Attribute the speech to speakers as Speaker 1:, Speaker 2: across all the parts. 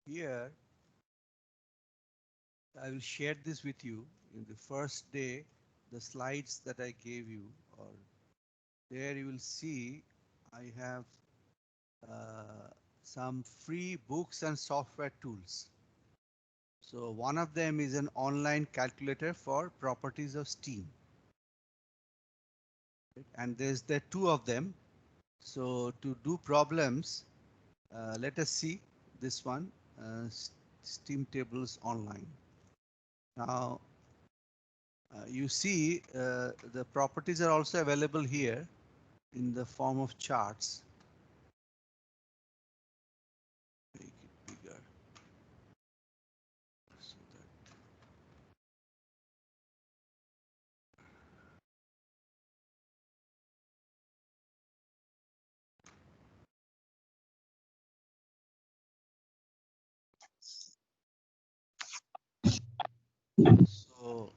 Speaker 1: Here, I will share this with you. In the first day, the slides that I gave you, or there you will see I have some free books and software tools. So one of them is an online calculator for properties of steam. And there's the two of them. So to do problems, let us see this one, steam tables online. Now, you see the properties are also available here in the form of charts. Make it bigger. So that so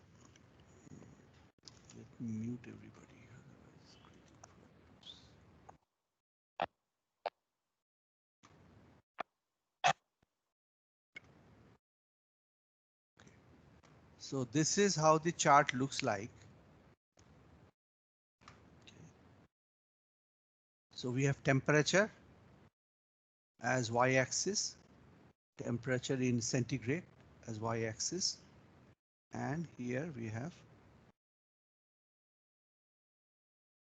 Speaker 1: let me mute everybody. Otherwise, create problems. So this is how the chart looks like. Okay. So we have temperature as y-axis, temperature in centigrade as y-axis, and here we have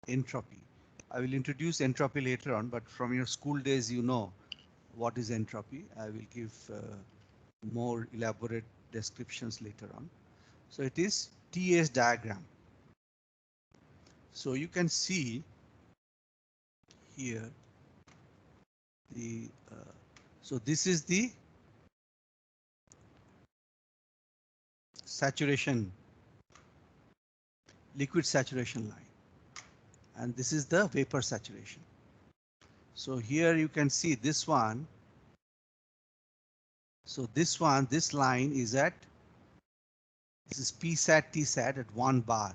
Speaker 1: entropy. I will introduce entropy later on, but from your school days you know what is entropy. I will give more elaborate descriptions later on. So it is TS diagram. So you can see here the so this is the saturation, liquid saturation line, and this is the vapor saturation. So here you can see this one. So this one, this line is at, this is Psat Tsat at 1 bar.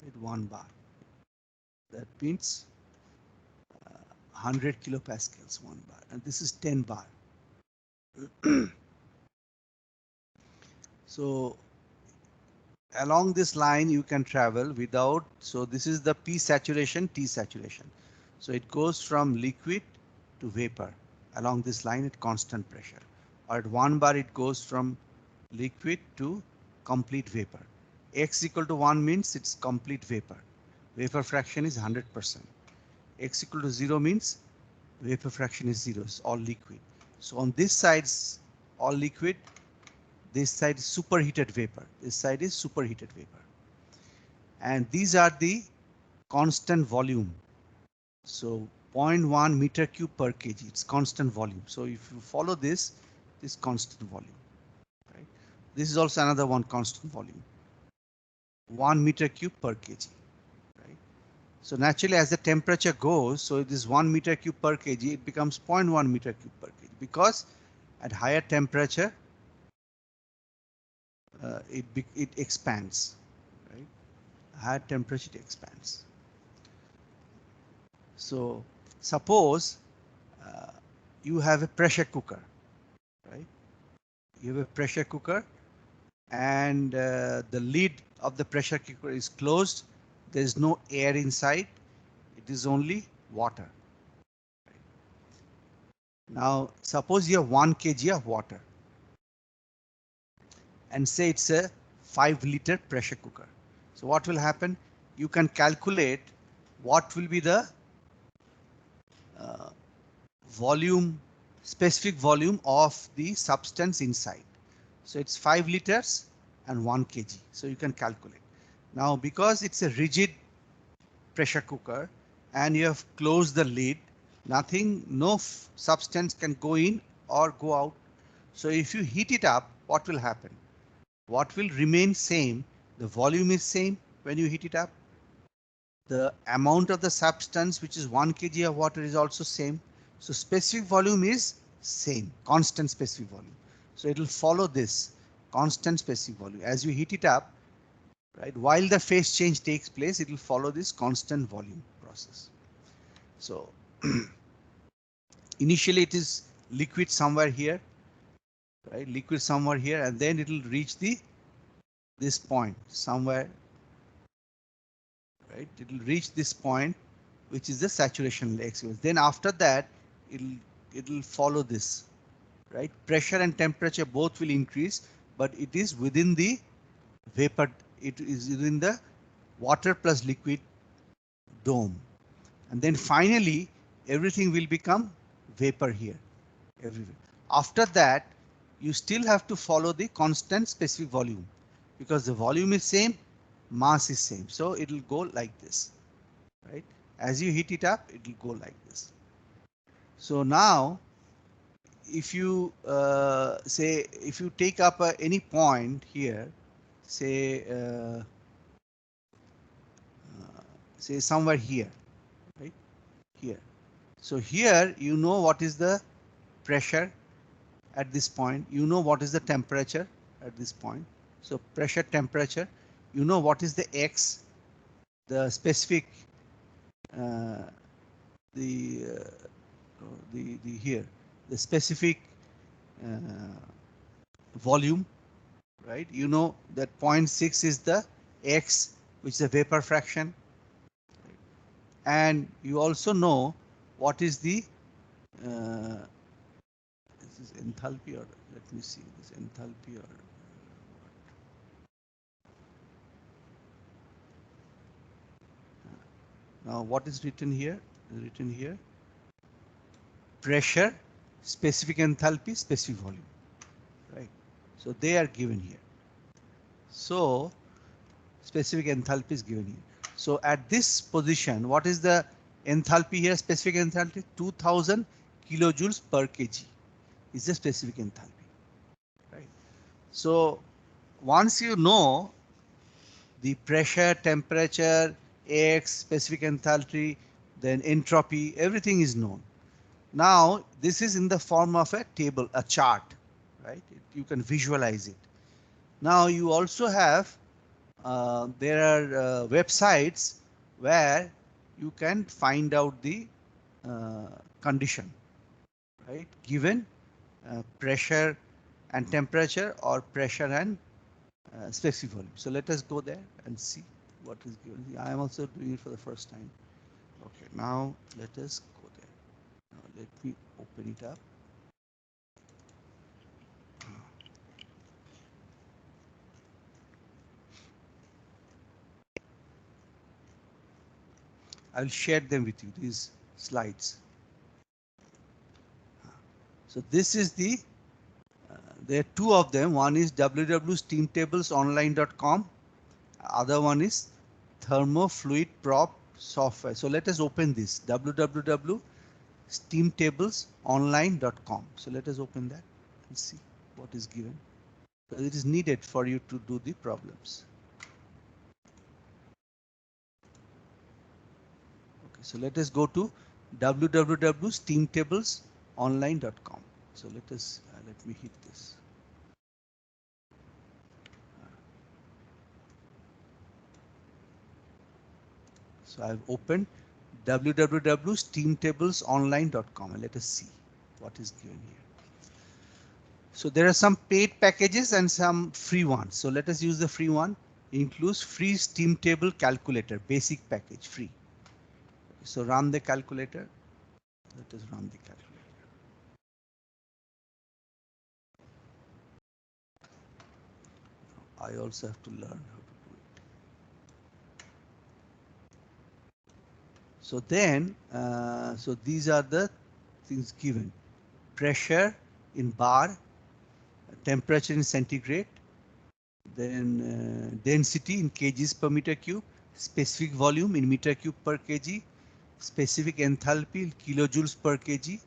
Speaker 1: At 1 bar. That means 100 kilopascals, 1 bar, and this is 10 bar. So along this line you can travel without, so this is the P saturation, T saturation. So it goes from liquid to vapor along this line at constant pressure. Or at 1 bar it goes from liquid to complete vapor. X equal to 1 means it's complete vapor. Vapor fraction is 100%. X equal to 0 means vapor fraction is 0, it's all liquid. So on this side is all liquid, this side is superheated vapor, this side is superheated vapor. And these are the constant volume. So 0.1 meter cube per kg, it's constant volume. So if you follow this constant volume, right? This is also another one constant volume, 1 meter cube per kg. So naturally, as the temperature goes, so this 1 meter cube per kg, it becomes 0.1 meter cube per kg, because at higher temperature, it expands, right? Higher temperature, it expands. So suppose you have a pressure cooker, right? You have a pressure cooker, and the lid of the pressure cooker is closed. There is no air inside. It is only water. Now, suppose you have 1 kg of water and say it's a 5-liter pressure cooker. So what will happen? You can calculate what will be the volume, specific volume of the substance inside. So it's 5 liters and 1 kg. So you can calculate. Now, because it's a rigid pressure cooker and you have closed the lid, nothing, no substance can go in or go out. So if you heat it up, what will happen? What will remain same? The volume is same when you heat it up. The amount of the substance, which is 1 kg of water, is also same. So specific volume is same, constant specific volume. So it will follow this constant specific volume. As you heat it up, right, while the phase change takes place, it will follow this constant volume process. So initially it is liquid somewhere here, right? Liquid somewhere here, and then it will reach this point somewhere, right? It will reach this point, which is the saturation experience. Then after that, it'll follow this, right? Pressure and temperature both will increase, but it is within the vapor. It is within the water plus liquid dome, and then finally everything will become vapor here everywhere. After that, you still have to follow the constant specific volume because the volume is same, mass is same. So it will go like this, right? As you heat it up, it will go like this. So now, if you say, if you take up any point here, say, say somewhere here, right? Here. So here, you know what is the pressure at this point, you know what is the temperature at this point. So pressure, temperature, you know what is the X, the specific, the here, the specific volume, right? You know that 0.6 is the X, which is the vapor fraction. And you also know what is the, this is enthalpy, or let me see, this enthalpy, or now what is written here? Written here, pressure, specific enthalpy, specific volume, right? So they are given here. So specific enthalpy is given here. So at this position, what is the enthalpy here? Specific enthalpy 2000 kilojoules per kg is the specific enthalpy, right? So once you know the pressure, temperature, X, specific enthalpy, then entropy, everything is known. Now this is in the form of a table, a chart, right? You can visualize it. Now you also have, there are websites where you can find out the condition, right? Given pressure and temperature, or pressure and specific volume. So let us go there and see what is given. I am also doing it for the first time. Okay, now let us go there. Now let me open it up. I'll share them with you, these slides. So this is the, there are two of them. One is www.steamtablesonline.com. Other one is thermofluid prop software. So let us open this, www.steamtablesonline.com. So let us open that and see what is given. So it is needed for you to do the problems. Okay, so let us go to www.steamtablesonline.com. So let us, let me hit this. So I've opened www.steamtablesonline.com, and let us see what is given here. So there are some paid packages and some free ones. So let us use the free one. It includes free steam table calculator, basic package, free. So run the calculator. Let us run the calculator. I also have to learn how to do it. So then, so these are the things given: pressure in bar, temperature in centigrade, then density in kgs per meter cube, specific volume in meter cube per kg, specific enthalpy in kilojoules per kg,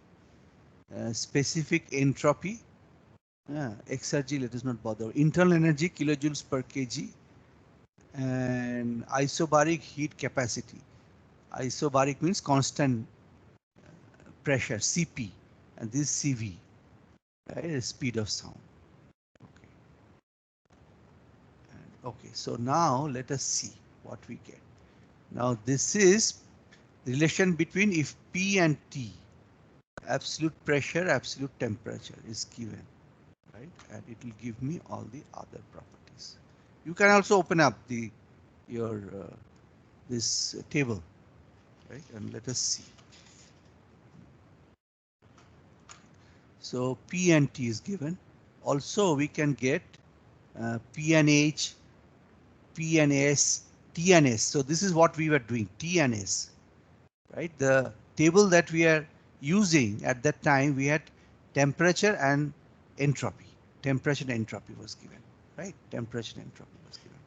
Speaker 1: specific entropy, exergy, let us not bother, internal energy kilojoules per kg, and isobaric heat capacity. Isobaric means constant pressure, Cp, and this Cv, right, speed of sound. Okay. Okay, so now let us see what we get. Now this is the relation between if P and T, absolute pressure, absolute temperature is given, right? And it will give me all the other properties. You can also open up your this table, right? And let us see. So P and T is given. Also, we can get P and H, P and S, T and S. So this is what we were doing, T and S, right? The table that we are using at that time, we had temperature and entropy. Temperature and entropy was given, right? Temperature and entropy was given.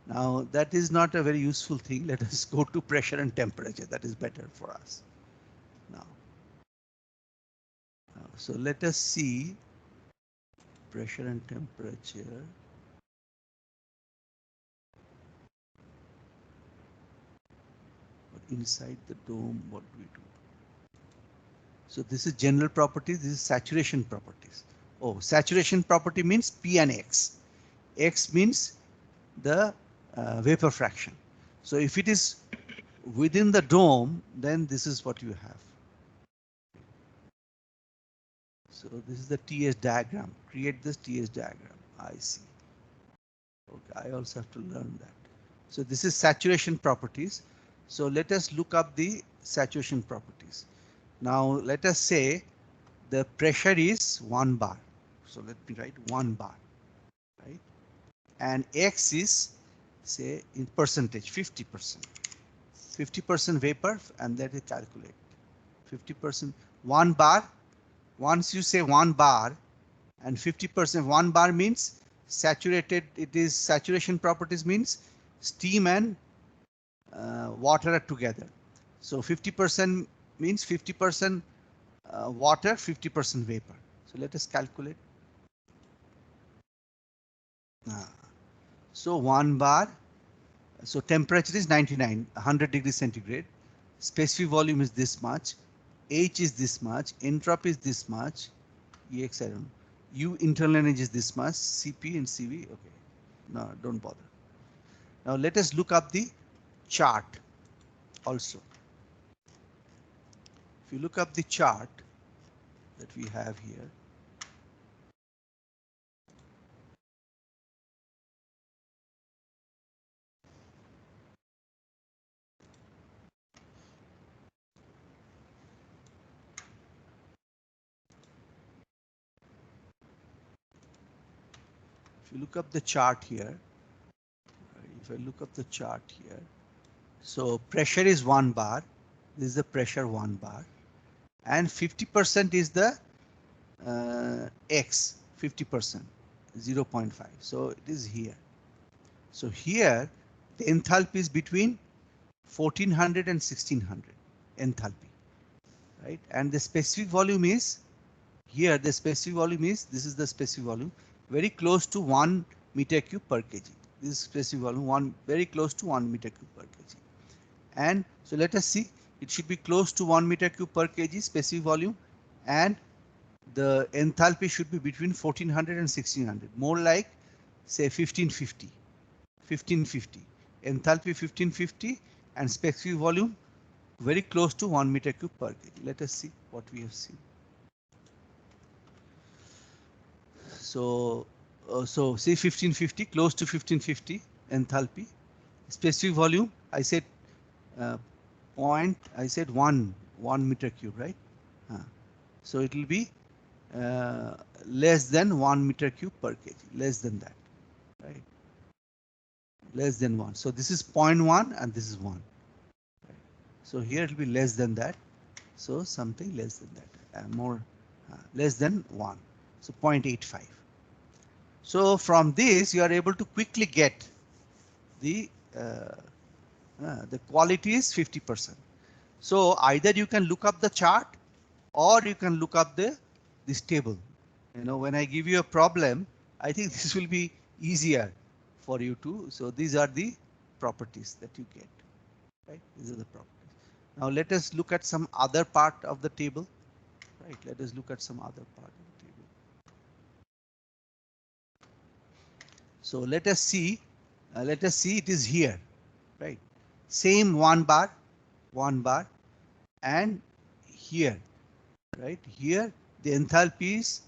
Speaker 1: Now that is not a very useful thing. Let us go to pressure and temperature. That is better for us. Now, so let us see pressure and temperature. Inside the dome, what do we do? So this is general properties, this is saturation properties. Oh, saturation property means P and X. X means the vapor fraction. So if it is within the dome, then this is what you have. So this is the TS diagram. Create this TS diagram. I see. Okay, I also have to learn that. So this is saturation properties. So let us look up the saturation properties. Now let us say the pressure is 1 bar. So let me write 1 bar, right? And X is, say, in percentage, 50%. 50% vapor, and that is calculate. 50%, 1 bar. Once you say 1 bar and 50%, 1 bar means saturated, it is saturation properties means steam and water are together. So 50% means 50% water, 50% vapor. So let us calculate. So 1 bar, so temperature is 99, 100 degrees centigrade. Specific volume is this much. H is this much. Entropy is this much. EX, I don't know. U internal energy is this much. CP and CV. Okay. No, don't bother. Now let us look up the chart also. If you look up the chart that we have here, if you look up the chart here, if I look up the chart here, so pressure is 1 bar. This is the pressure 1 bar. And 50% is the X, 50%, 0.5. So it is here. So here the enthalpy is between 1400 and 1600 enthalpy, right? And the specific volume is here. The specific volume is, this is the specific volume, very close to 1 meter cube per kg. This is specific volume, very close to 1 meter cube per kg. And so let us see, it should be close to 1 meter cube per kg specific volume, and the enthalpy should be between 1400 and 1600, more like say 1550. 1550. Enthalpy 1550 and specific volume very close to 1 meter cube per kg. Let us see what we have seen. So, so say 1550, close to 1550 enthalpy. Specific volume, I said I said 1 meter cube, right? So it will be less than 1 meter cube per kg, less than that, right? Less than 1. So this is 0.1 and this is 1. Right? So here it will be less than that. So something less than that, less than 1. So 0.85. So from this you are able to quickly get the quality is 50%. So either you can look up the chart or you can look up this table. You know, when I give you a problem, I think this will be easier for you to. So these are the properties that you get, right? These are the properties. Now let us look at some other part of the table, right? Let us look at some other part of the table. So let us see it is here, right? Same 1 bar, and here right? Here the enthalpy is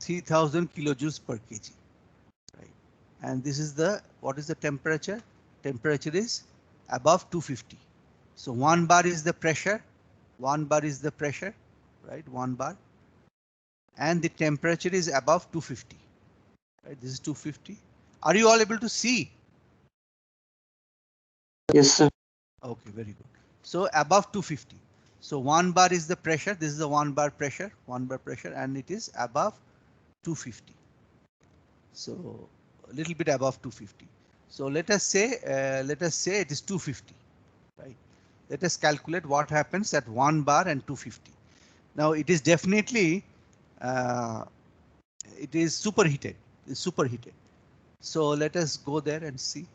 Speaker 1: 3000 kilojoules per kg, right? And this is the, what is the temperature? Temperature is above 250. So 1 bar is the pressure, 1 bar is the pressure, right? 1 bar, and the temperature is above 250, right? This is 250. Are you all able to see?
Speaker 2: Yes, sir.
Speaker 1: Okay, very good. So above 250. So 1 bar is the pressure. This is the 1 bar pressure, 1 bar pressure, and it is above 250. So a little bit above 250. So let us say it is 250, right? Let us calculate what happens at 1 bar and 250. Now it is definitely uh, it is superheated. It's superheated. So let us go there and see.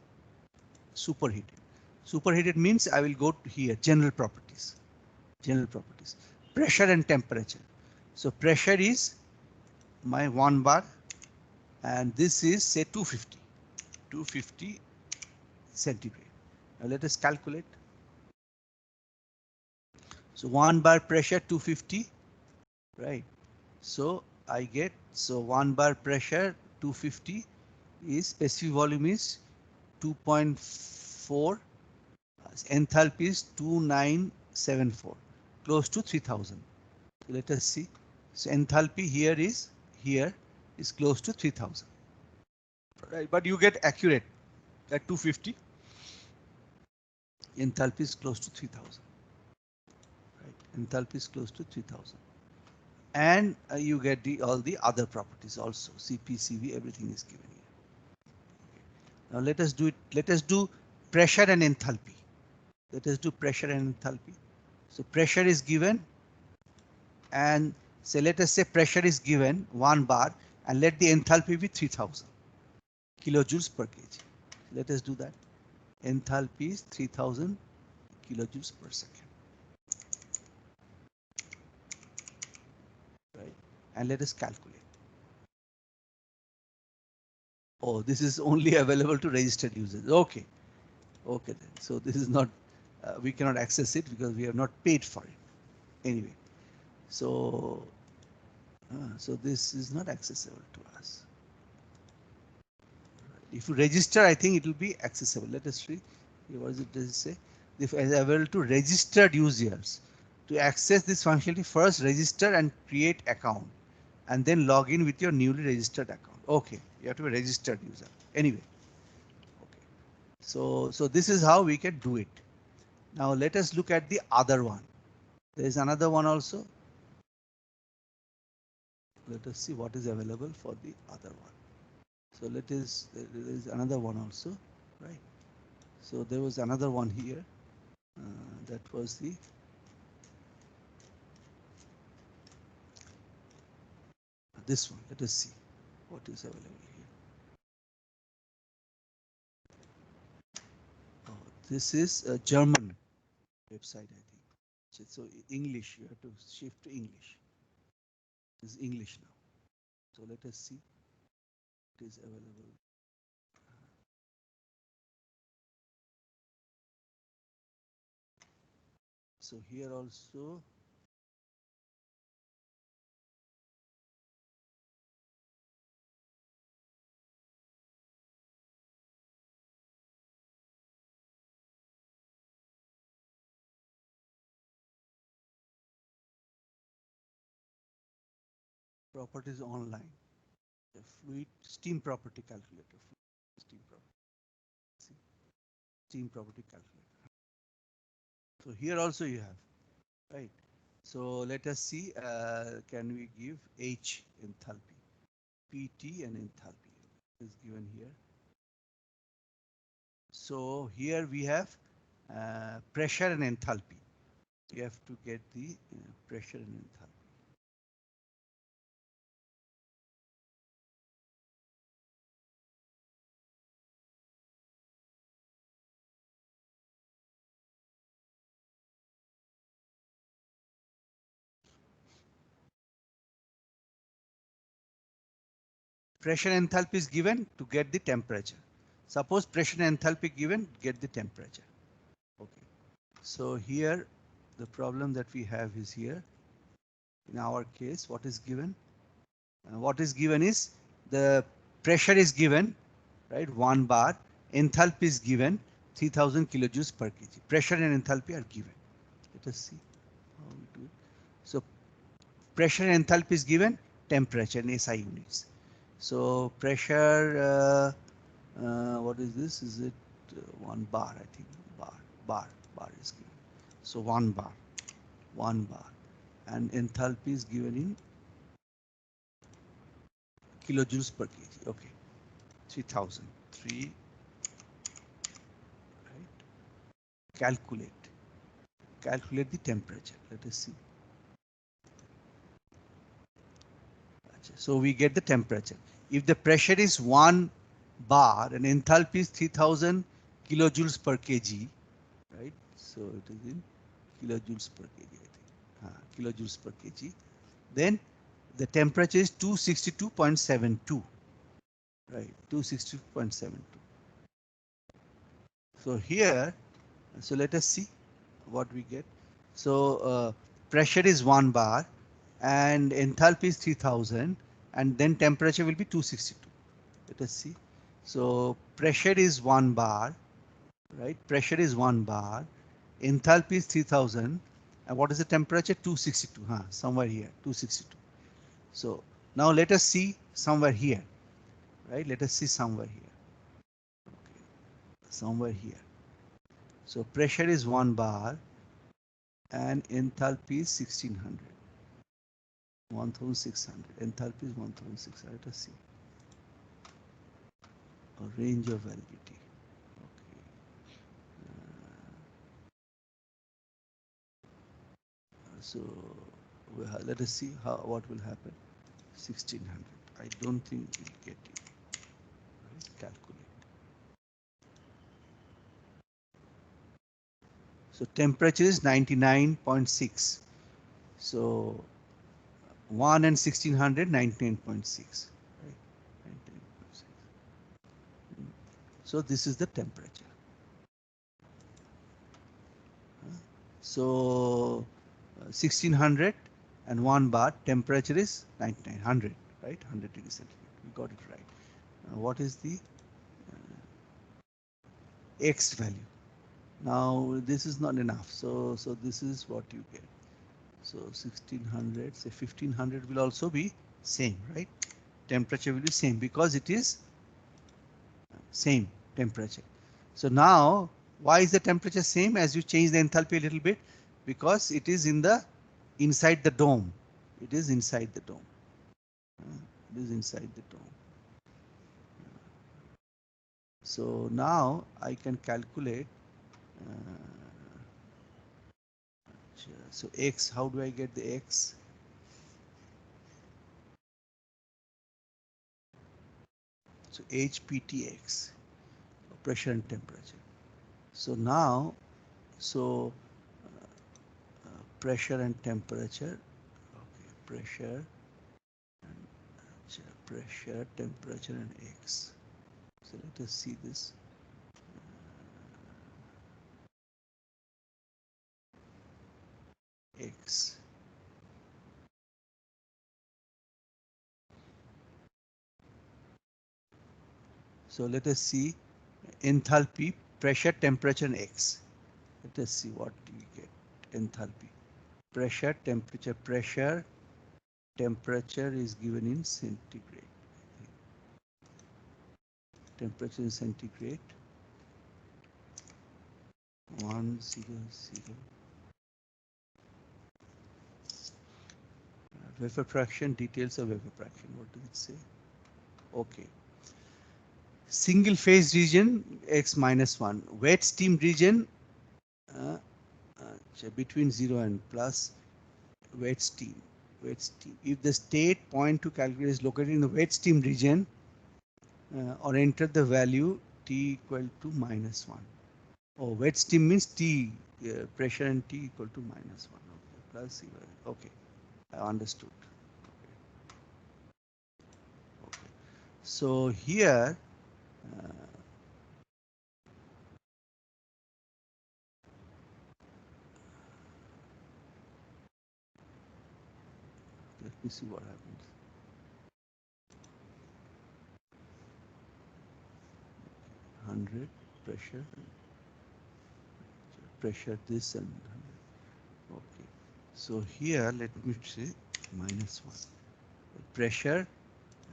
Speaker 1: Superheated. Superheated means I will go to here, general properties. General properties. Pressure and temperature. So pressure is my 1 bar, and this is say 250. 250 centigrade. Now let us calculate. So 1 bar pressure 250, right? So I get, so 1 bar pressure 250 is specific volume is 2.4, enthalpy is 2974, close to 3000. So let us see. So enthalpy here is close to 3000, right? But you get accurate at 250. Enthalpy is close to 3000, right? Enthalpy is close to 3000, and you get the all the other properties also. Cp, Cv, everything is given here. Now let us do it. Let us do pressure and enthalpy. Let us do pressure and enthalpy. So pressure is given, and say let us say pressure is given 1 bar, and let the enthalpy be 3000 kilojoules per kg. Let us do that. Enthalpy is 3000 kilojoules per second, right? And let us calculate. Oh, this is only available to registered users. Okay, okay then. So this is not, we cannot access it because we have not paid for it. Anyway, so so this is not accessible to us. If you register, I think it will be accessible. Let us see. What does it say? If available to registered users, to access this functionality, first register and create account, and then log in with your newly registered account. Okay, you have to be a registered user. Anyway, okay. So this is how we can do it. Now let us look at the other one. There is another one also. Let us see what is available for the other one. So there is another one also, right? So there was another one here. That was the this one. Let us see what is available here. Oh, this is a German website, I think. So English, you have to shift to English. This is English now. So let us see what is available. So here also. Properties online. The fluid steam property calculator. Steam property. See, steam property calculator. So here also you have, right? So let us see. Can we give H enthalpy? PT and enthalpy is given here. So here we have pressure and enthalpy. We have to get the pressure and enthalpy. Pressure and enthalpy is given to get the temperature. Suppose pressure and enthalpy given, get the temperature. Okay. So here the problem that we have is here. In our case, what is given? What is given is the pressure is given, right? 1 bar. Enthalpy is given 3000 kilojoules per kg. Pressure and enthalpy are given. Let us see how we do it. So pressure and enthalpy is given, temperature in SI units. So pressure, what is this? Is it 1 bar? I think bar is given. So 1 bar, and enthalpy is given in kilojoules per kg. Okay, 3000. 3. Right. Calculate the temperature. Let us see. So we get the temperature. If the pressure is 1 bar and enthalpy is 3000 kilojoules per kg, right? So it is in kilojoules per kg, I think. Kilojoules per kg. Then the temperature is 262.72, right? 262.72. So here, so let us see what we get. So pressure is 1 bar and enthalpy is 3000, and then temperature will be 262. Let us see. So pressure is 1 bar, right? Pressure is 1 bar, enthalpy is 3000, and what is the temperature? 262, somewhere here, 262. So now let us see somewhere here, right? Let us see somewhere here. Okay. Somewhere here. So pressure is 1 bar and enthalpy is 1600. 1600. Enthalpy is 1600. Let us see. A range of validity. Okay. So let us see what will happen. 1600. I don't think we'll get it. Right? Calculate. So temperature is 99.6. So 1 and 1600, 99.6. Right? 99.6. So this is the temperature. So 1600 and 1 bar, temperature is 9900, right? 100 degrees centigrade. We got it right. What is the X value? Now this is not enough. So this is what you get. So 1600, say 1500 will also be same, right? Temperature will be same because it is same temperature. So now why is the temperature same as you change the enthalpy a little bit? Because it is in the inside the dome. It is inside the dome. It is inside the dome. So now I can calculate. So X, how do I get the X? So HPTX, pressure and temperature. So now, pressure and temperature. Okay, pressure, temperature, and X. So let us see this. X. So let us see enthalpy, pressure, temperature, and X. Let us see what do we get. Enthalpy, pressure, temperature, temperature is given in centigrade. Temperature in centigrade. 100. Vapor fraction, details of vapor fraction. What does it say? Okay. Single phase region X -1. Wet steam region between 0 and plus. Wet steam. If the state point to calculate is located in the wet steam region, or enter the value T equal to -1. Oh, wet steam means T, pressure and T equal to -1. Okay, plus C. Okay, I understood. Okay. So here, Let me see what happens. $100 pressure, this and 100. Okay. So here let me say -1 pressure,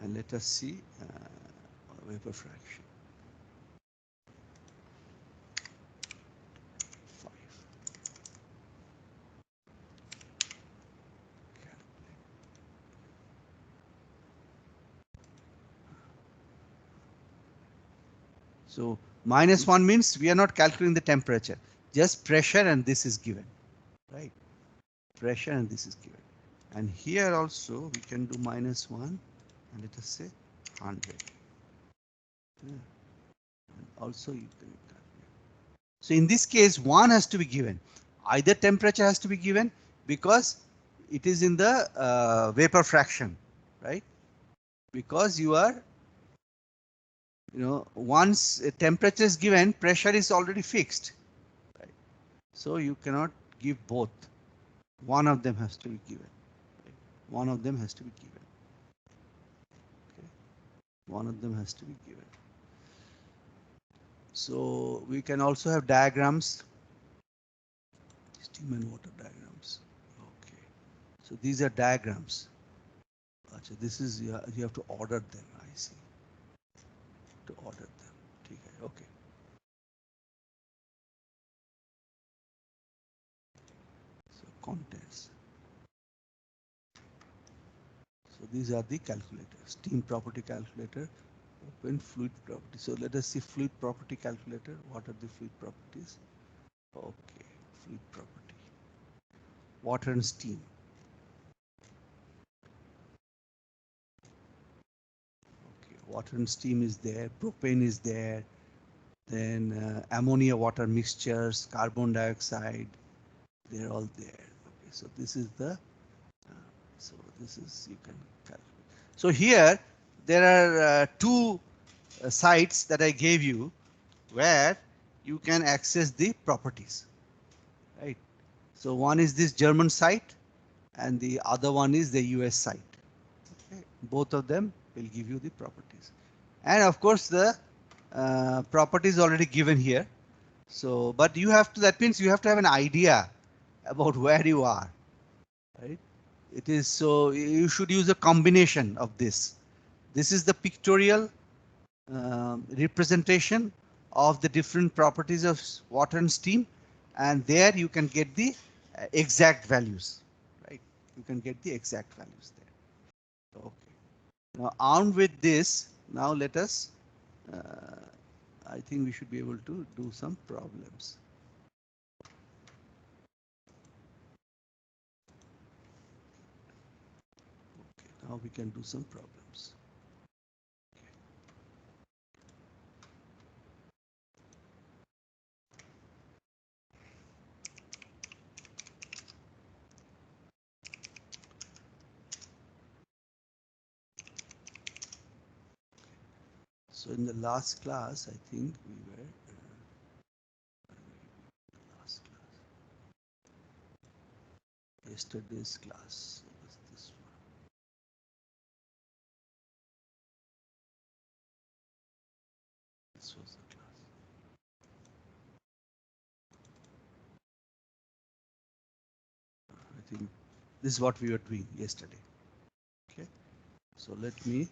Speaker 1: and let us see vapor fraction. 5. So -1 means we are not calculating the temperature, just pressure, and this is given, right? Pressure and this is given. And here also we can do -1 and let us say 100. Yeah. And also you can calculate. So in this case, one has to be given. Either temperature has to be given because it is in the vapor fraction, right? Because you are, once a temperature is given, pressure is already fixed, right? So you cannot give both. One of them has to be given. Right? One of them has to be given. Okay. One of them has to be given. So we can also have diagrams, steam and water diagrams. Okay. So these are diagrams. Achha, this is you have to order them. I see. To order them. Okay. So contents. So these are the calculators. Steam property calculator, open fluid property. So let us see fluid property calculator. What are the fluid properties? Okay, fluid property. Water and steam. Okay, water and steam is there. Propane is there. Then ammonia water mixtures, carbon dioxide, they're all there. Okay, so this is the, so this is, you can calculate. So here there are two sites that I gave you where you can access the properties, right? So one is this German site and the other one is the US site. Okay. Both of them will give you the properties. And of course the properties already given here. So, but you have to, that means you have to have an idea about where you are, right? It is, so you should use a combination of this. This is the pictorial representation of the different properties of water and steam, and there you can get the exact values, right? You can get the exact values there. Okay. Now armed with this, now let us, I think we should be able to do some problems. Okay, now we can do some problems. So in the last class, I think we were last class, yesterday's class was this one. This was the class. I think this is what we were doing yesterday. Okay, so let me.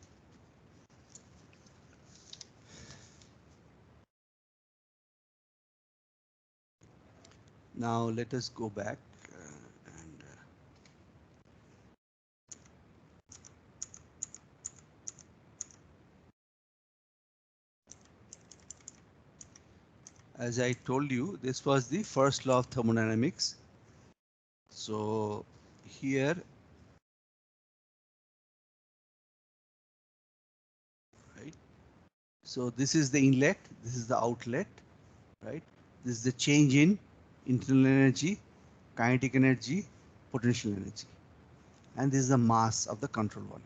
Speaker 1: Now let us go back and as I told you, this was the first law of thermodynamics. So here, right? So this is the inlet, this is the outlet, right? This is the change in internal energy, kinetic energy, potential energy, and this is the mass of the control volume.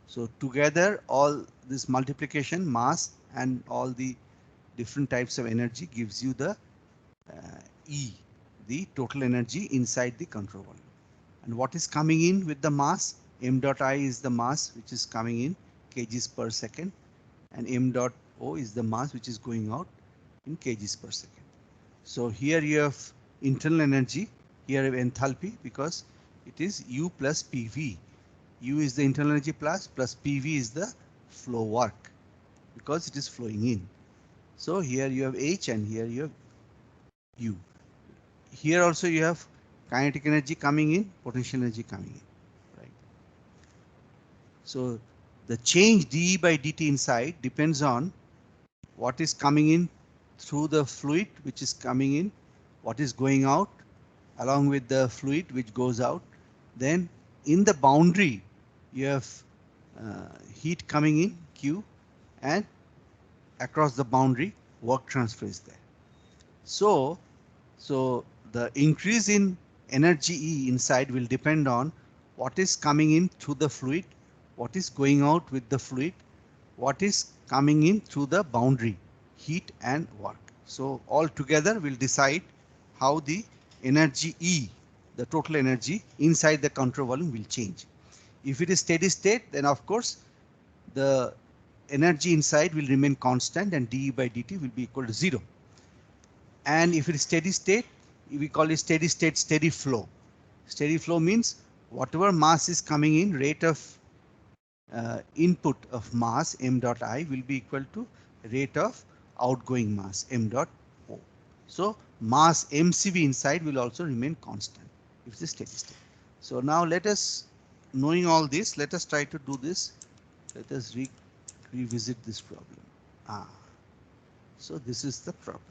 Speaker 1: So together, all this multiplication, mass, and all the different types of energy gives you the E, the total energy inside the control volume. And what is coming in with the mass? M dot I is the mass which is coming in kgs per second, and M dot O is the mass which is going out in kgs per second. So here you have internal energy, here you have enthalpy, because it is U plus PV. U is the internal energy plus PV is the flow work, because it is flowing in. So here you have H and here you have U. Here also you have kinetic energy coming in, potential energy coming in, right? So the change dE by dt inside depends on what is coming in through the fluid which is coming in, what is going out along with the fluid which goes out. Then in the boundary you have heat coming in Q, and across the boundary work transfer is there. So the increase in energy E inside will depend on what is coming in through the fluid, what is going out with the fluid, what is coming in through the boundary, heat and work. So all together will decide how the energy E, the total energy inside the control volume, will change. If it is steady state, then of course the energy inside will remain constant and dE by dt will be equal to 0. And if it is steady state, we call it steady state steady flow. Steady flow means whatever mass is coming in, rate of input of mass m dot I will be equal to rate of outgoing mass m dot O. So mass mcv inside will also remain constant if it's a steady state. So now let us, knowing all this, let us try to do this. Let us revisit this problem. So this is the problem.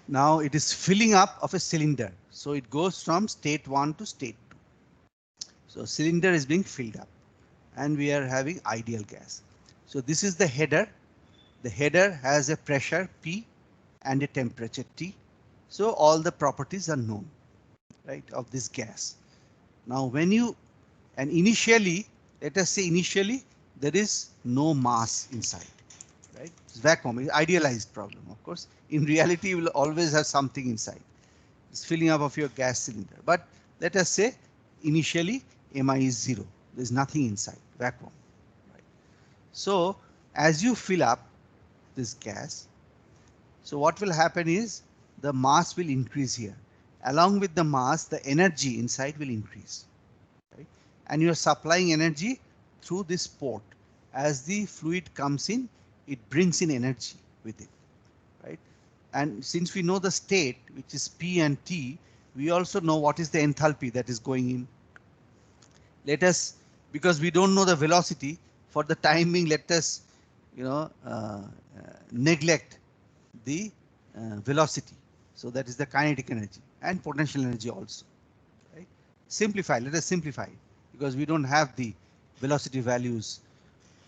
Speaker 1: Now it is filling up of a cylinder. So it goes from state 1 to state 2. So cylinder is being filled up and we are having ideal gas. So this is the header. The header has a pressure P and a temperature T. So all the properties are known, right, of this gas. Now when you, and initially, let us say initially there is no mass inside, right? It's vacuum, it's idealized problem, of course. In reality, you will always have something inside. It's filling up of your gas cylinder. But let us say initially Mi is 0. There's nothing inside, vacuum. Right? So as you fill up this gas, so what will happen is the mass will increase here. Along with the mass, the energy inside will increase. Right? And you are supplying energy through this port. As the fluid comes in, it brings in energy with it. Right? And since we know the state, which is P and T, we also know what is the enthalpy that is going in. Let us, because we don't know the velocity, for the time being, let us, neglect the velocity. So that is the kinetic energy and potential energy also. Right? Simplify. Let us simplify, because we don't have the velocity values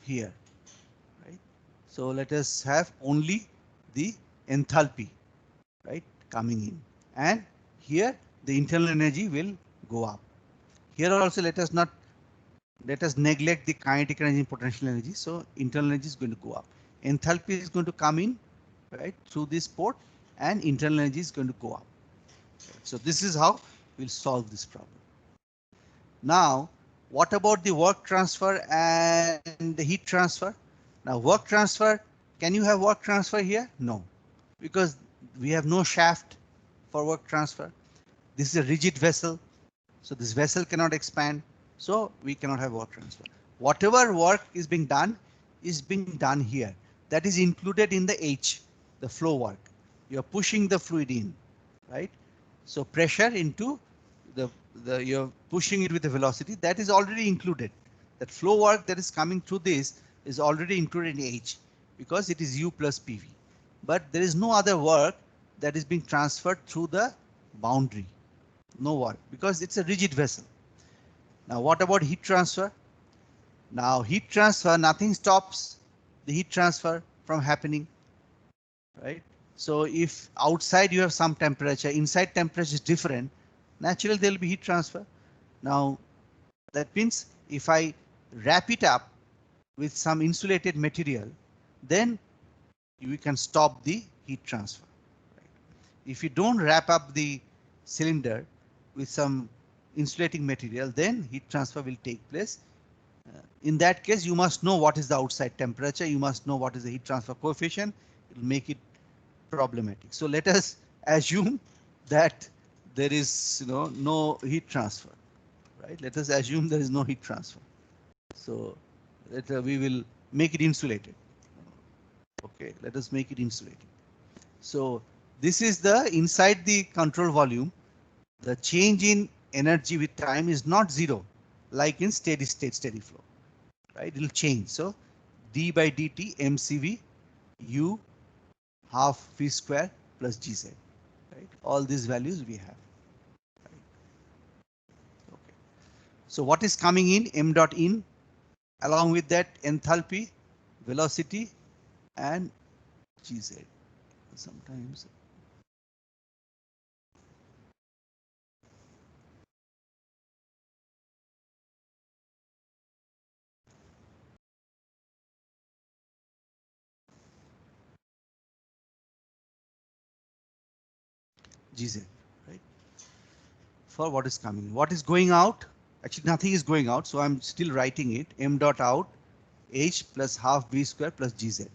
Speaker 1: here. Right? So let us have only the enthalpy, right, coming in, and here the internal energy will go up. Here also let us neglect the kinetic energy and potential energy. So internal energy is going to go up. Enthalpy is going to come in, right, through this port, and internal energy is going to go up. So this is how we'll solve this problem. Now, what about the work transfer and the heat transfer? Now work transfer, can you have work transfer here? No, because we have no shaft for work transfer. This is a rigid vessel, so this vessel cannot expand, so we cannot have work transfer. Whatever work is being done here. That is included in the H, the flow work. You're pushing the fluid in, right? So pressure into you're pushing it with the velocity, that is already included. That flow work that is coming through this is already included in H, because it is U plus PV. But there is no other work that is being transferred through the boundary. No work, because it's a rigid vessel. Now what about heat transfer? Now heat transfer, nothing stops the heat transfer from happening, right? So if outside you have some temperature, inside temperature is different, naturally there will be heat transfer. Now that means if I wrap it up with some insulated material, then we can stop the heat transfer. Right? If you don't wrap up the cylinder with some insulating material, then heat transfer will take place. In that case, you must know what is the outside temperature. You must know what is the heat transfer coefficient. It will make it problematic. So let us assume that there is no heat transfer, right? Let us assume there is no heat transfer. So we will make it insulated. Okay, let us make it insulated. So this is the inside the control volume. The change in energy with time is not zero, like in steady state, steady flow, right? It will change. So d by dt mcv u half v square plus gz, right? All these values we have. Right? Okay. So what is coming in? M dot in, along with that enthalpy, velocity, and gz. Sometimes gz, right? For what is coming. What is going out? Actually, nothing is going out, so I'm still writing it. M dot out h plus half v square plus gz.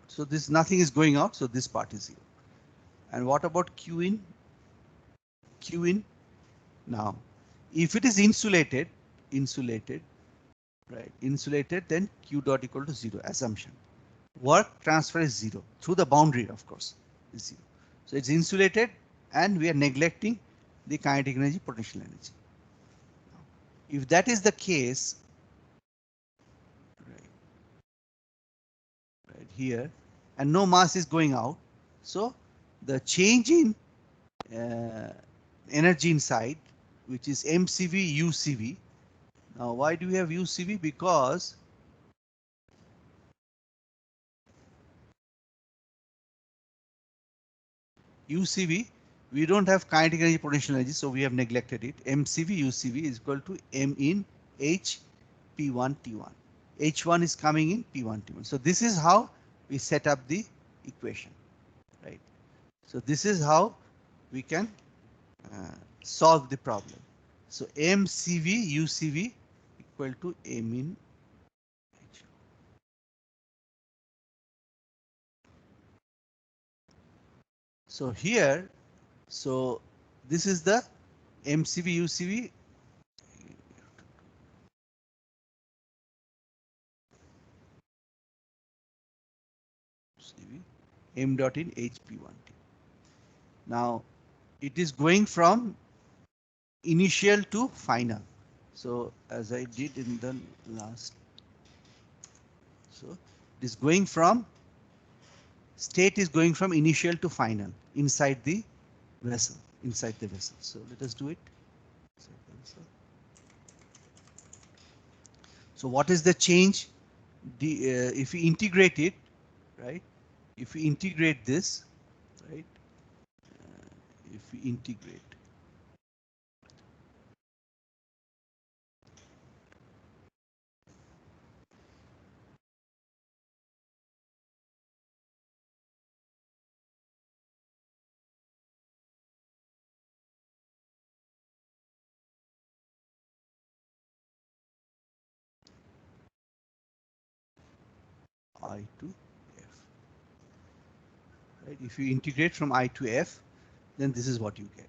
Speaker 1: So this nothing is going out, so this part is 0. And what about q in? Q in now, if it is insulated, right? Insulated, then q dot equal to 0. Assumption. Work transfer is 0 through the boundary, of course, is 0. So it's insulated, and we are neglecting the kinetic energy, potential energy. If that is the case, right here, and no mass is going out, so the change in energy inside, which is mcv ucv. Now why do we have ucv? Because ucv, we don't have kinetic energy, potential energy, so we have neglected it. mcv ucv is equal to m in h p1 t1. h1 is coming in p1 t1. So this is how we set up the equation, right? So this is how we can solve the problem. So mcv ucv equal to m in h. So here, so this is the mcv ucv m dot in hp1t. Now it is going from initial to final. So as I did in the last, so it is going from state is going from initial to final inside the vessel, inside the vessel. So let us do it. So what is the change? If we integrate it, right? If we integrate this, right? If we integrate, I to F, right? If you integrate from I to F, then this is what you get.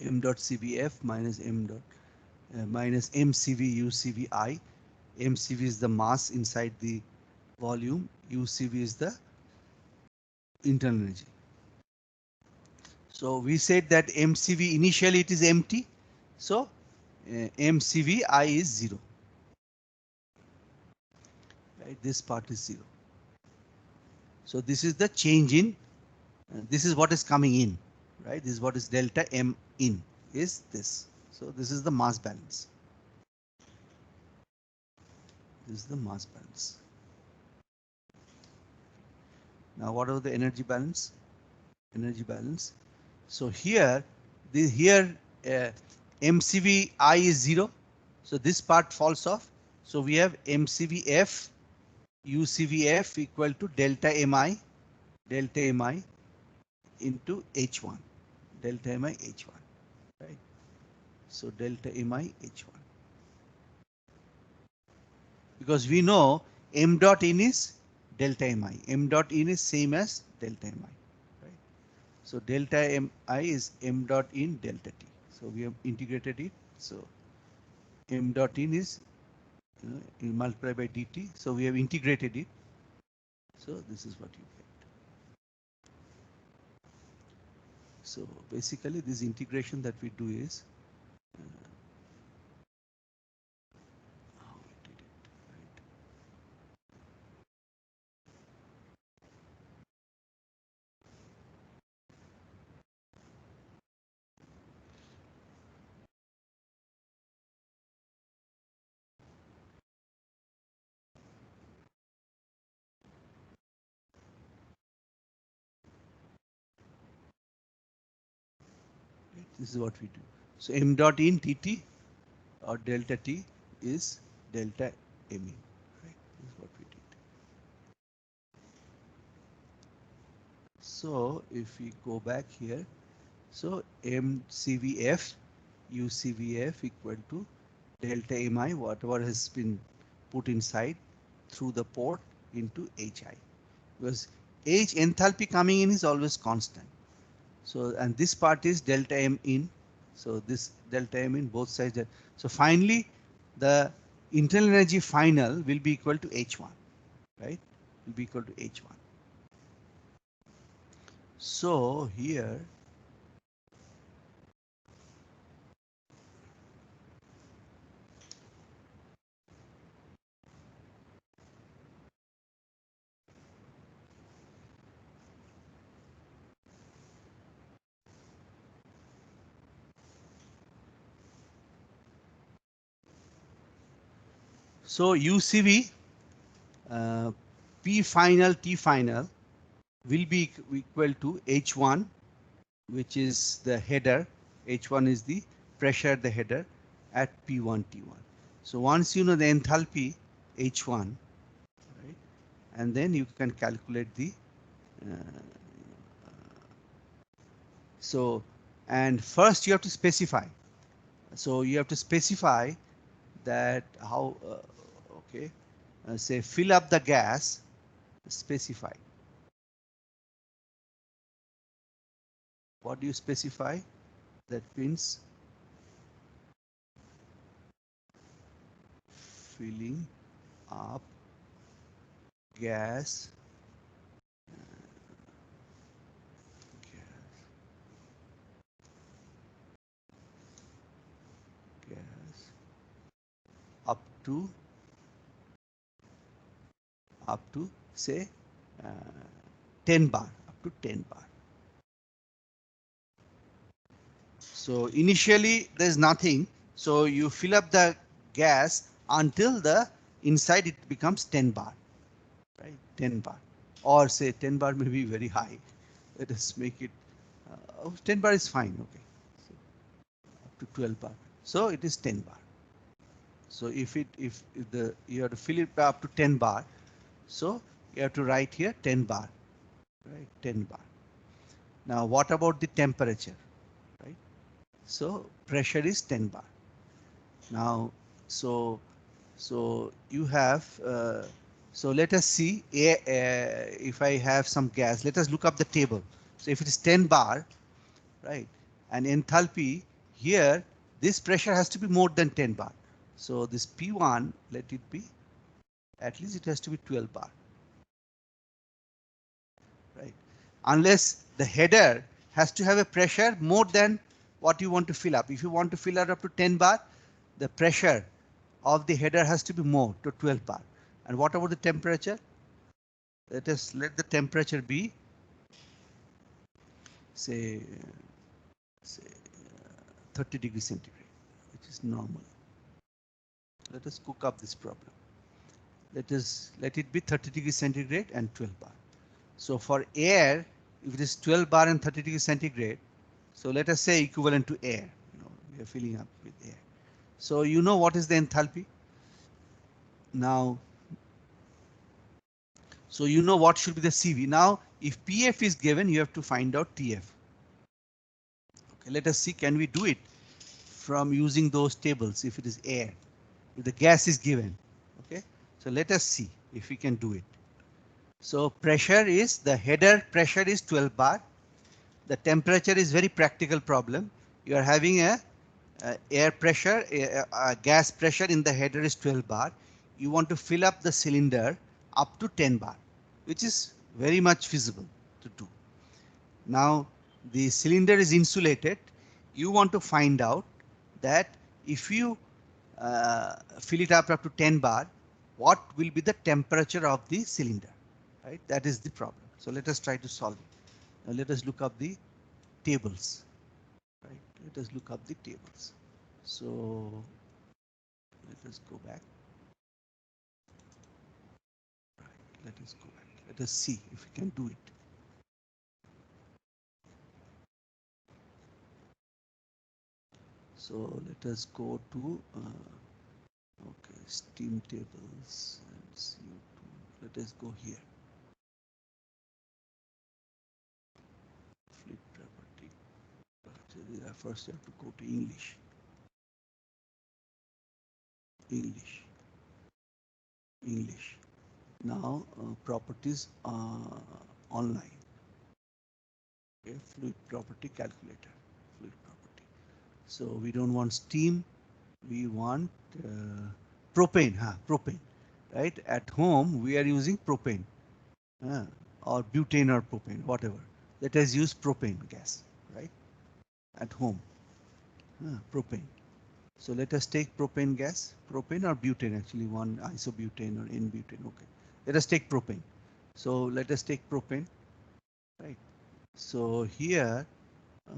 Speaker 1: M dot CVF minus M dot minus MCV UCVI. MCV is the mass inside the volume. UCV is the internal energy. So we said that MCV initially it is empty. So MCVI is 0. Right, this part is 0. So this is the change in, this is what is coming in, right? This is what is delta M in, is this. So this is the mass balance. This is the mass balance. Now what about the energy balance? Energy balance. So here, MCV I is 0. So this part falls off. So we have MCVF, UCVF equal to delta Mi into H1, delta Mi H1, right? So delta Mi H1, because we know m dot in is delta Mi. M dot in is same as delta Mi, right? So delta Mi is m dot in delta T. So we have integrated it. So m dot in is you multiply by dt. So we have integrated it. So this is what you get. So basically this integration that we do is how we did it, right? This is what we do. So m dot in dt or delta t is delta m in, right? This is what we did. So if we go back here, so MCVF UCVF equal to delta Mi, whatever has been put inside through the port into Hi, because H enthalpy coming in is always constant. So and this part is delta M in. So this delta M in both sides. So finally the internal energy final will be equal to H1, right? Will be equal to H1. So here so UCV P final T final will be equal to H1, which is the header. H1 is the pressure at the header at P1 T1. So once you know the enthalpy H1, right, and then you can calculate the uh, so and first you have to specify. So you have to specify that how okay, say fill up the gas, specify. What do you specify? That means filling up gas, gas, gas up to say uh, 10 bar, up to 10 bar. So initially there's nothing. So you fill up the gas until the inside it becomes 10 bar, right? 10 bar, or say 10 bar may be very high. Let us make it 10 bar is fine. Okay, so up to 12 bar. So it is 10 bar. So if the you have to fill it up to 10 bar, so you have to write here 10 bar, right? 10 bar. Now what about the temperature, right? So pressure is 10 bar. Now so you have so let us see if I have some gas. Let us look up the table. So if it is 10 bar, right, and enthalpy here, this pressure has to be more than 10 bar. So this P1, let it be, at least it has to be 12 bar, right? Unless the header has to have a pressure more than what you want to fill up. If you want to fill up to 10 bar, the pressure of the header has to be more, to 12 bar. And what about the temperature? Let the temperature be say say 30 degrees centigrade, which is normal. Let us cook up this problem. Let it be 30 degrees centigrade and 12 bar. So for air, if it is 12 bar and 30 degrees centigrade, so let us say equivalent to air. We are filling up with air. So you know what is the enthalpy? Now, so you know what should be the CV. Now, if PF is given, you have to find out TF. Okay, let us see, can we do it from using those tables if it is air, if the gas is given. Okay, so let us see if we can do it. So pressure is, the header pressure is 12 bar. The temperature is very practical problem. You are having a air pressure, gas pressure in the header is 12 bar. You want to fill up the cylinder up to 10 bar, which is very much feasible to do. Now the cylinder is insulated. You want to find out that if you fill it up to 10 bar, what will be the temperature of the cylinder, right? That is the problem. So let us try to solve it. Now let us look up the tables, right? Let us look up the tables. So let us go back. Right, let us go back. Let us see if we can do it. So let us go to okay, steam tables and CO2. Let us go here. Fluid property. First you have to go to English. English. Now properties online. Okay, fluid property calculator. Fluid property. So we don't want steam. We want propane. Propane. Right? At home we are using propane. Or butane or propane, whatever. Let us use propane gas, right? At home, propane. So let us take propane gas, propane or butane, actually one isobutane or N-butane. Okay, let us take propane. So let us take propane, right? So here,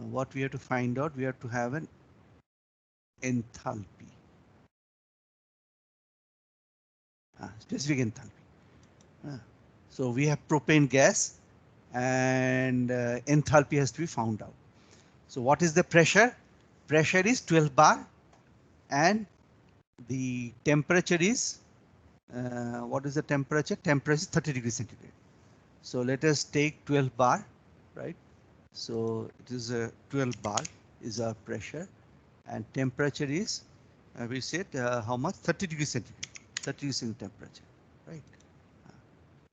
Speaker 1: what we have to find out, we have to have an enthalpy, specific enthalpy. So we have propane gas and enthalpy has to be found out. So what is the pressure? Pressure is 12 bar and the temperature is, what is the temperature? Temperature is 30 degrees centigrade. So let us take 12 bar, right? So it is a 12 bar is our pressure and temperature is, we said how much? 30 degrees centigrade, 30 degrees centigrade temperature, right?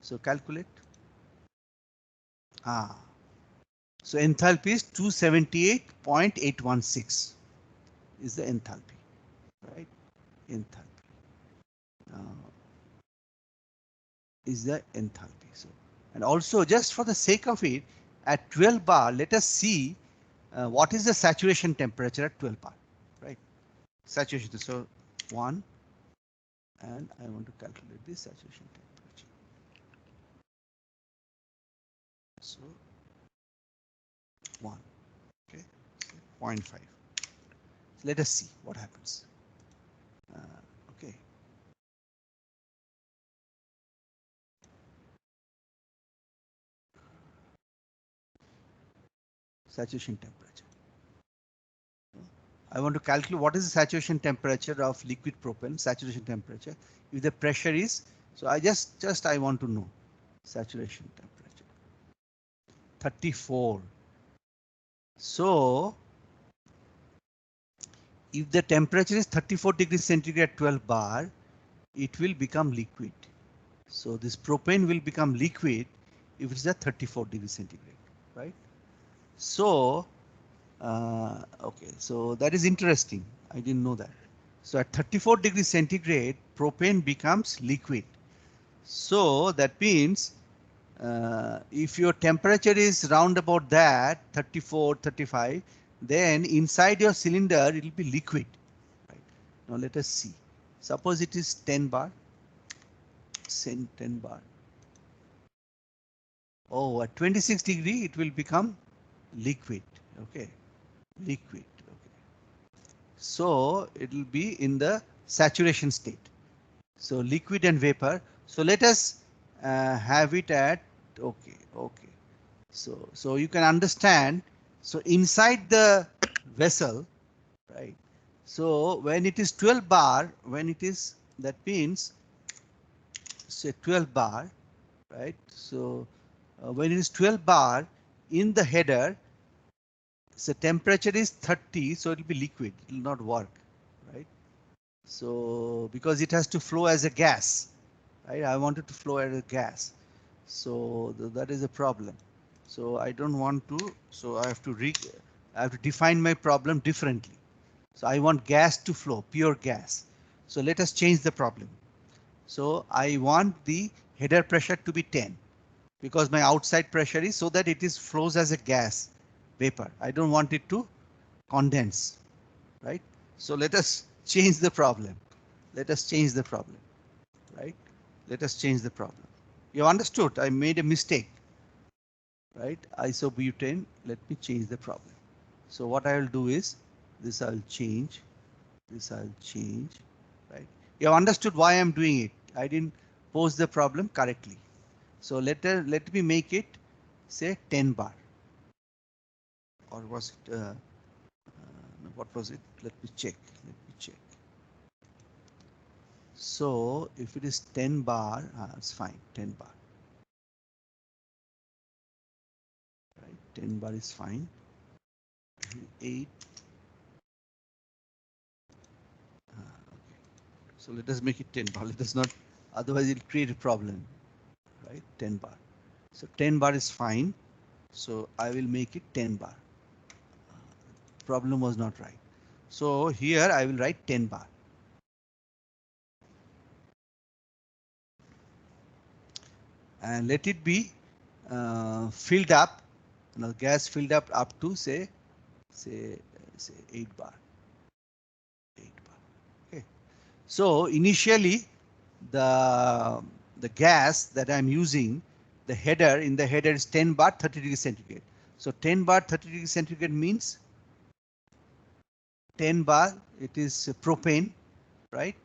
Speaker 1: So calculate. So enthalpy is 278.816 is the enthalpy, right? Enthalpy is the enthalpy. So, and also just for the sake of it, at 12 bar, let us see what is the saturation temperature at 12 bar, right? Saturation. So 1, and I want to calculate the saturation temperature. So 1, okay, so 0.5. Let us see what happens. Okay. Saturation temperature. I want to calculate what is the saturation temperature of liquid propane, saturation temperature. If the pressure is, so I just I want to know saturation temperature. 34. So if the temperature is 34 degrees centigrade at 12 bar, it will become liquid. So this propane will become liquid if it's at 34 degrees centigrade, right? So, okay, so that is interesting. I didn't know that. So at 34 degrees centigrade, propane becomes liquid. So that means if your temperature is round about that 34, 35, then inside your cylinder it will be liquid. Right. Now let us see. Suppose it is 10 bar. 10 bar. Oh, at 26 degree it will become liquid. Okay, liquid. Okay. So it will be in the saturation state. So liquid and vapor. So let us have it at, okay. So you can understand. So inside the vessel, right? So when it is 12 bar, when it is, that means say 12 bar, right? So when it is 12 bar in the header, so temperature is 30, so it will be liquid, it will not work, right? So because it has to flow as a gas, right? I want it to flow as a gas, so that is a problem. So I don't want to, so I have to define my problem differently. So I want gas to flow, pure gas. So let us change the problem. So I want the header pressure to be 10 because my outside pressure is so that it is flows as a gas vapor. I don't want it to condense, right? So let us change the problem. Let us change the problem, right? Let us change the problem. You understood? I made a mistake, right? Isobutane. Let me change the problem. So what I will do is this I'll change. This I'll change, right? You have understood why I'm doing it. I didn't pose the problem correctly. So let me make it say 10 bar, or was it what was it? Let me check. Let me check. So if it is 10 bar, it's fine. 10 bar, right? 10 bar is fine. 8. Okay. So let us make it 10 bar. Let us not, otherwise it'll create a problem, right? 10 bar. So 10 bar is fine. So I will make it 10 bar. Problem was not right. So here I will write 10 bar. And let it be filled up, gas filled up to say 8 bar. 8 bar. Okay. So initially the gas that I'm using, the header in the header is 10 bar 30 degrees centigrade. So 10 bar 30 degrees centigrade means 10 bar, it is propane, right?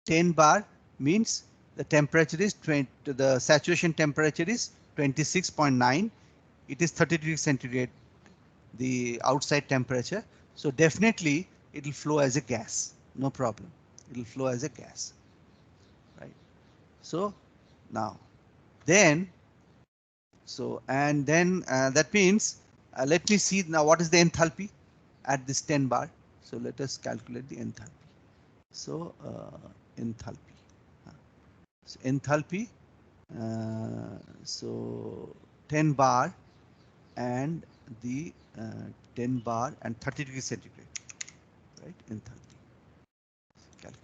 Speaker 1: 10 bar means the temperature is 20, the saturation temperature is 26.9. It is 30 degrees centigrade, the outside temperature. So definitely it will flow as a gas, no problem. It will flow as a gas, right? So now, then, so and then that means let me see now what is the enthalpy at this 10 bar. So let us calculate the enthalpy. So enthalpy. So enthalpy. So 10 bar and the 10 bar and 30 degrees centigrade, right? Enthalpy. Calculate.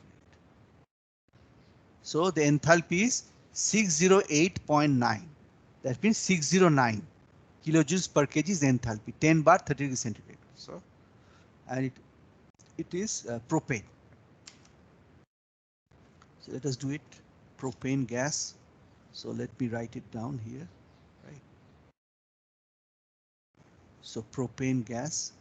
Speaker 1: So the enthalpy is 608.9. That means 609 kilojoules per kg is the enthalpy. 10 bar 30 degrees centigrade. So and it is propane. So let us do it. Propane gas. So let me write it down here, right? So propane gas.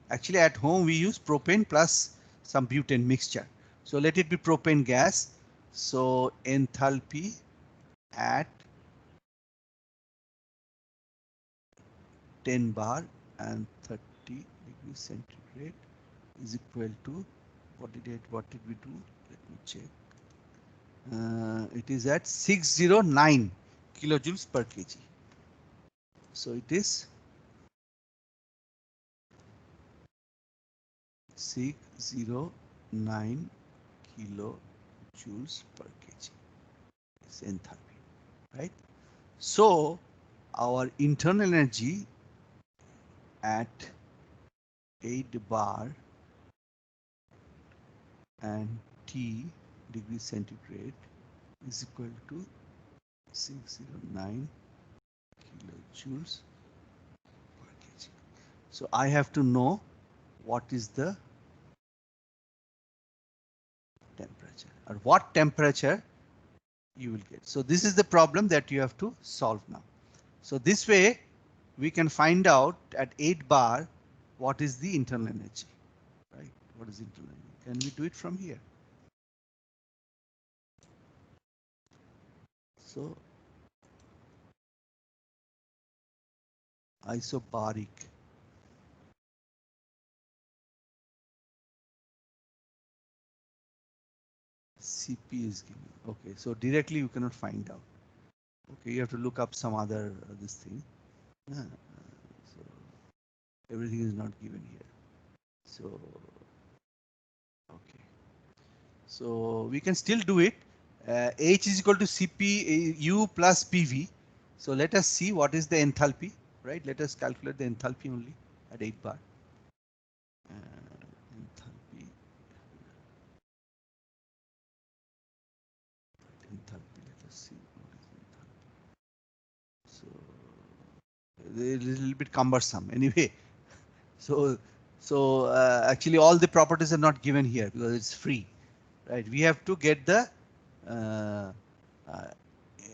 Speaker 1: Actually at home we use propane plus some butane mixture. So let it be propane gas. So enthalpy at 10 bar and 30 degrees centigrade is equal to what did we do? Let me check. It is at 609 kilojoules per kg. So it is 609 kilojoules per kg. It's enthalpy, right? So our internal energy at 8 bar and T degree centigrade is equal to 609 kilojoules per kg. So I have to know what is the temperature or what temperature you will get. So this is the problem that you have to solve now. So this way we can find out at 8 bar what is the internal energy, right? What is internal energy? Can we do it from here? So isobaric Cp is given. Okay, so directly you cannot find out. Okay, you have to look up some other this thing. So everything is not given here. So okay, so we can still do it. H is equal to Cp U plus PV. So let us see what is the enthalpy, right? Let us calculate the enthalpy only at 8 bar. Enthalpy. Enthalpy. Let us see what is enthalpy. So a little bit cumbersome. Anyway, so actually all the properties are not given here because it's free, right? We have to get the uh, uh,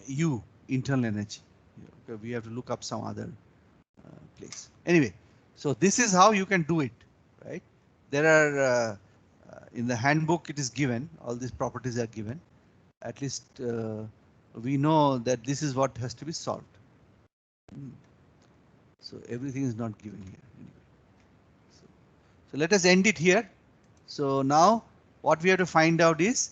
Speaker 1: U, internal energy. Okay, we have to look up some other place. Anyway, so this is how you can do it, right? There are in the handbook it is given, all these properties are given. At least we know that this is what has to be solved. So everything is not given here. Anyway. So let us end it here. So now what we have to find out is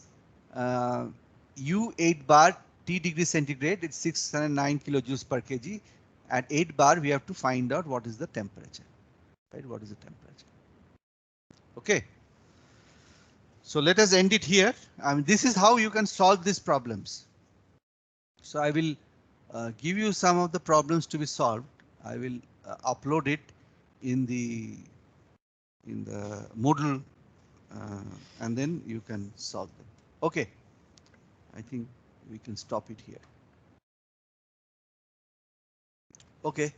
Speaker 1: U8 bar T degree centigrade, it's 609 kilojoules per kg. At 8 bar we have to find out what is the temperature, right? What is the temperature? Okay. So let us end it here. I mean, this is how you can solve these problems. So I will give you some of the problems to be solved. I will upload it in the Moodle and then you can solve them. Okay. I think we can stop it here. Okay.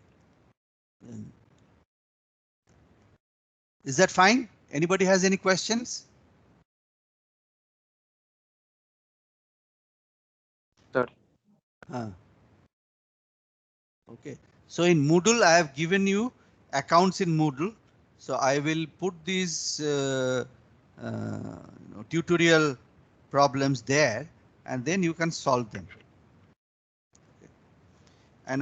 Speaker 1: Is that fine? Anybody has any questions?
Speaker 2: Sir.
Speaker 1: Okay. So in Moodle, I have given you accounts in Moodle. So I will put these tutorial problems there and then you can solve them.